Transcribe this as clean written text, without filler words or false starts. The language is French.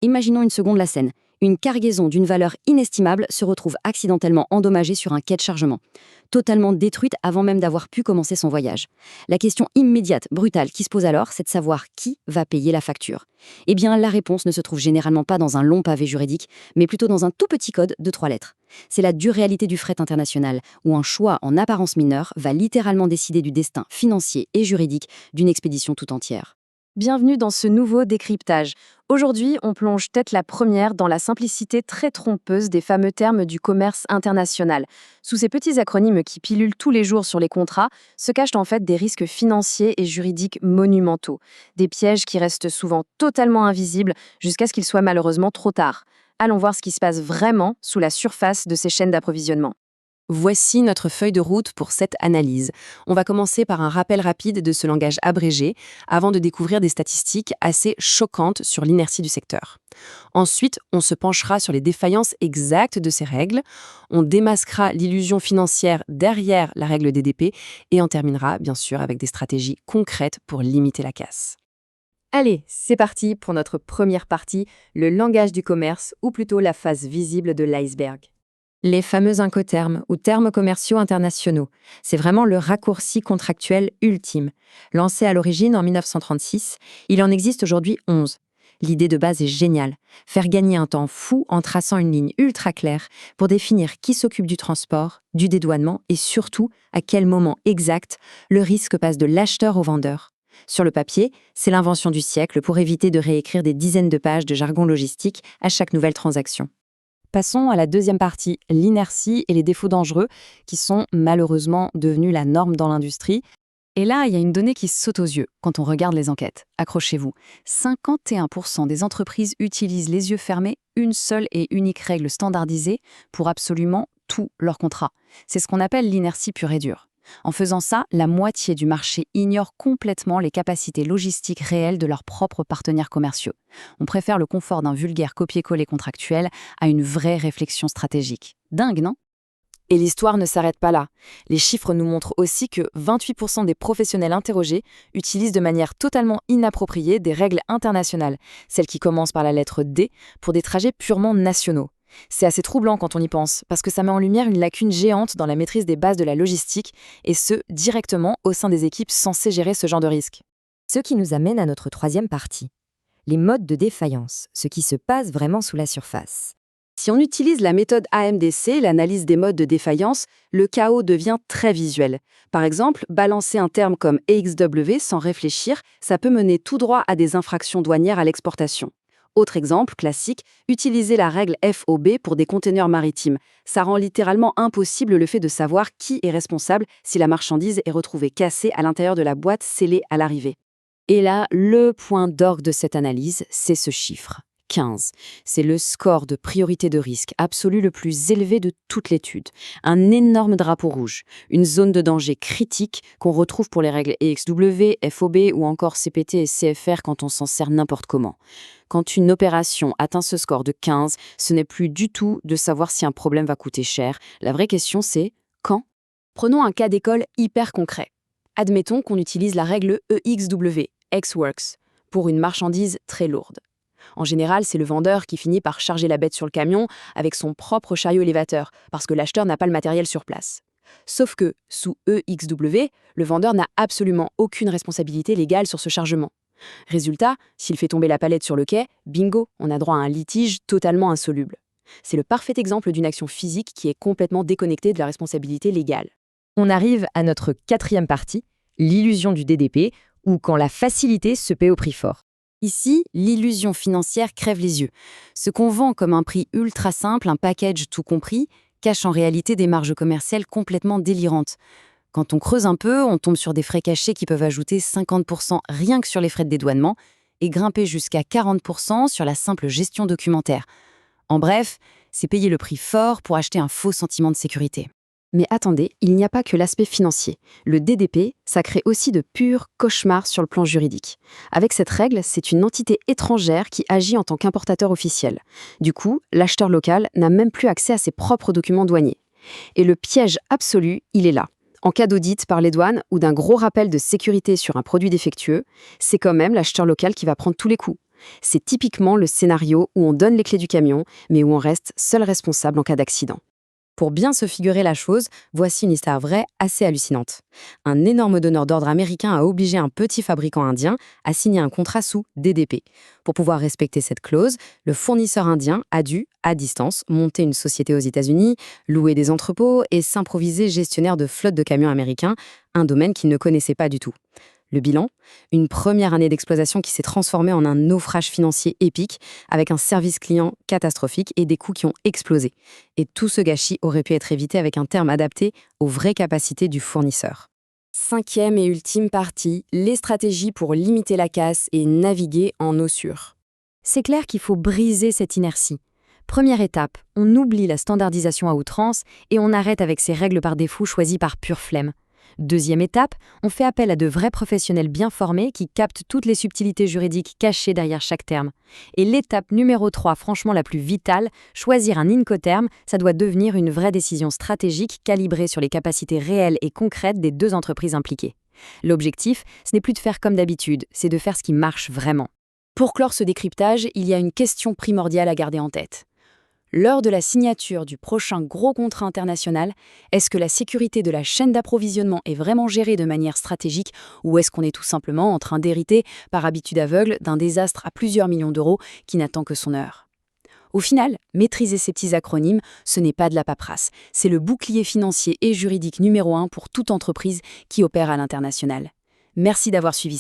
Imaginons une seconde la scène. Une cargaison d'une valeur inestimable se retrouve accidentellement endommagée sur un quai de chargement, totalement détruite avant même d'avoir pu commencer son voyage. La question immédiate, brutale, qui se pose alors, c'est de savoir qui va payer la facture. Eh bien, la réponse ne se trouve généralement pas dans un long pavé juridique, mais plutôt dans un tout petit code de 3 lettres. C'est la dure réalité du fret international, où un choix en apparence mineur va littéralement décider du destin financier et juridique d'une expédition tout entière. Bienvenue dans ce nouveau décryptage. Aujourd'hui, on plonge tête la première dans la simplicité très trompeuse des fameux termes du commerce international. Sous ces petits acronymes qui pilulent tous les jours sur les contrats, se cachent en fait des risques financiers et juridiques monumentaux. Des pièges qui restent souvent totalement invisibles jusqu'à ce qu'il soit malheureusement trop tard. Allons voir ce qui se passe vraiment sous la surface de ces chaînes d'approvisionnement. Voici notre feuille de route pour cette analyse. On va commencer par un rappel rapide de ce langage abrégé, avant de découvrir des statistiques assez choquantes sur l'inertie du secteur. Ensuite, on se penchera sur les défaillances exactes de ces règles, on démasquera l'illusion financière derrière la règle DDP, et on terminera, bien sûr, avec des stratégies concrètes pour limiter la casse. Allez, c'est parti pour notre première partie, le langage du commerce, ou plutôt la face visible de l'iceberg. Les fameux incoterms ou termes commerciaux internationaux, c'est vraiment le raccourci contractuel ultime. Lancé à l'origine en 1936, il en existe aujourd'hui 11. L'idée de base est géniale, faire gagner un temps fou en traçant une ligne ultra claire pour définir qui s'occupe du transport, du dédouanement et surtout à quel moment exact le risque passe de l'acheteur au vendeur. Sur le papier, c'est l'invention du siècle pour éviter de réécrire des dizaines de pages de jargon logistique à chaque nouvelle transaction. Passons à la deuxième partie, l'inertie et les défauts dangereux, qui sont malheureusement devenus la norme dans l'industrie. Et là, il y a une donnée qui saute aux yeux quand on regarde les enquêtes. Accrochez-vous, 51% des entreprises utilisent les yeux fermés une seule et unique règle standardisée pour absolument tous leurs contrats. C'est ce qu'on appelle l'inertie pure et dure. En faisant ça, la moitié du marché ignore complètement les capacités logistiques réelles de leurs propres partenaires commerciaux. On préfère le confort d'un vulgaire copier-coller contractuel à une vraie réflexion stratégique. Dingue, non ? Et l'histoire ne s'arrête pas là. Les chiffres nous montrent aussi que 28% des professionnels interrogés utilisent de manière totalement inappropriée des règles internationales, celles qui commencent par la lettre D, pour des trajets purement nationaux. C'est assez troublant quand on y pense, parce que ça met en lumière une lacune géante dans la maîtrise des bases de la logistique, et ce, directement au sein des équipes censées gérer ce genre de risque. Ce qui nous amène à notre troisième partie, les modes de défaillance, ce qui se passe vraiment sous la surface. Si on utilise la méthode AMDC, l'analyse des modes de défaillance, le chaos devient très visuel. Par exemple, balancer un terme comme EXW sans réfléchir, ça peut mener tout droit à des infractions douanières à l'exportation. Autre exemple classique, utiliser la règle FOB pour des conteneurs maritimes. Ça rend littéralement impossible le fait de savoir qui est responsable si la marchandise est retrouvée cassée à l'intérieur de la boîte scellée à l'arrivée. Et là, le point d'orgue de cette analyse, c'est ce chiffre. 15. C'est le score de priorité de risque absolu le plus élevé de toute l'étude. Un énorme drapeau rouge, une zone de danger critique qu'on retrouve pour les règles EXW, FOB ou encore CPT et CFR quand on s'en sert n'importe comment. Quand une opération atteint ce score de 15, ce n'est plus du tout de savoir si un problème va coûter cher. La vraie question, c'est quand ? Prenons un cas d'école hyper concret. Admettons qu'on utilise la règle EXW, Ex-Works, pour une marchandise très lourde. En général, c'est le vendeur qui finit par charger la bête sur le camion avec son propre chariot élévateur, parce que l'acheteur n'a pas le matériel sur place. Sauf que, sous EXW, le vendeur n'a absolument aucune responsabilité légale sur ce chargement. Résultat, s'il fait tomber la palette sur le quai, bingo, on a droit à un litige totalement insoluble. C'est le parfait exemple d'une action physique qui est complètement déconnectée de la responsabilité légale. On arrive à notre quatrième partie, l'illusion du DDP, ou quand la facilité se paie au prix fort. Ici, l'illusion financière crève les yeux. Ce qu'on vend comme un prix ultra simple, un package tout compris, cache en réalité des marges commerciales complètement délirantes. Quand on creuse un peu, on tombe sur des frais cachés qui peuvent ajouter 50% rien que sur les frais de dédouanement et grimper jusqu'à 40% sur la simple gestion documentaire. En bref, c'est payer le prix fort pour acheter un faux sentiment de sécurité. Mais attendez, il n'y a pas que l'aspect financier. Le DDP, ça crée aussi de purs cauchemars sur le plan juridique. Avec cette règle, c'est une entité étrangère qui agit en tant qu'importateur officiel. Du coup, l'acheteur local n'a même plus accès à ses propres documents douaniers. Et le piège absolu, il est là. En cas d'audit par les douanes ou d'un gros rappel de sécurité sur un produit défectueux, c'est quand même l'acheteur local qui va prendre tous les coups. C'est typiquement le scénario où on donne les clés du camion, mais où on reste seul responsable en cas d'accident. Pour bien se figurer la chose, voici une histoire vraie assez hallucinante. Un énorme donneur d'ordre américain a obligé un petit fabricant indien à signer un contrat sous DDP. Pour pouvoir respecter cette clause, le fournisseur indien a dû, à distance, monter une société aux États-Unis, louer des entrepôts et s'improviser gestionnaire de flotte de camions américains, un domaine qu'il ne connaissait pas du tout. Le bilan, une première année d'exploitation qui s'est transformée en un naufrage financier épique, avec un service client catastrophique et des coûts qui ont explosé. Et tout ce gâchis aurait pu être évité avec un terme adapté aux vraies capacités du fournisseur. 5e et ultime partie, les stratégies pour limiter la casse et naviguer en eau sûre. C'est clair qu'il faut briser cette inertie. Première étape, on oublie la standardisation à outrance et on arrête avec ces règles par défaut choisies par pure flemme. Deuxième étape, on fait appel à de vrais professionnels bien formés qui captent toutes les subtilités juridiques cachées derrière chaque terme. Et l'étape numéro 3, franchement la plus vitale, choisir un Incoterm, ça doit devenir une vraie décision stratégique calibrée sur les capacités réelles et concrètes des deux entreprises impliquées. L'objectif, ce n'est plus de faire comme d'habitude, c'est de faire ce qui marche vraiment. Pour clore ce décryptage, il y a une question primordiale à garder en tête. Lors de la signature du prochain gros contrat international, est-ce que la sécurité de la chaîne d'approvisionnement est vraiment gérée de manière stratégique ou est-ce qu'on est tout simplement en train d'hériter, par habitude aveugle, d'un désastre à plusieurs millions d'euros qui n'attend que son heure ? Au final, maîtriser ces petits acronymes, ce n'est pas de la paperasse, c'est le bouclier financier et juridique numéro 1 pour toute entreprise qui opère à l'international. Merci d'avoir suivi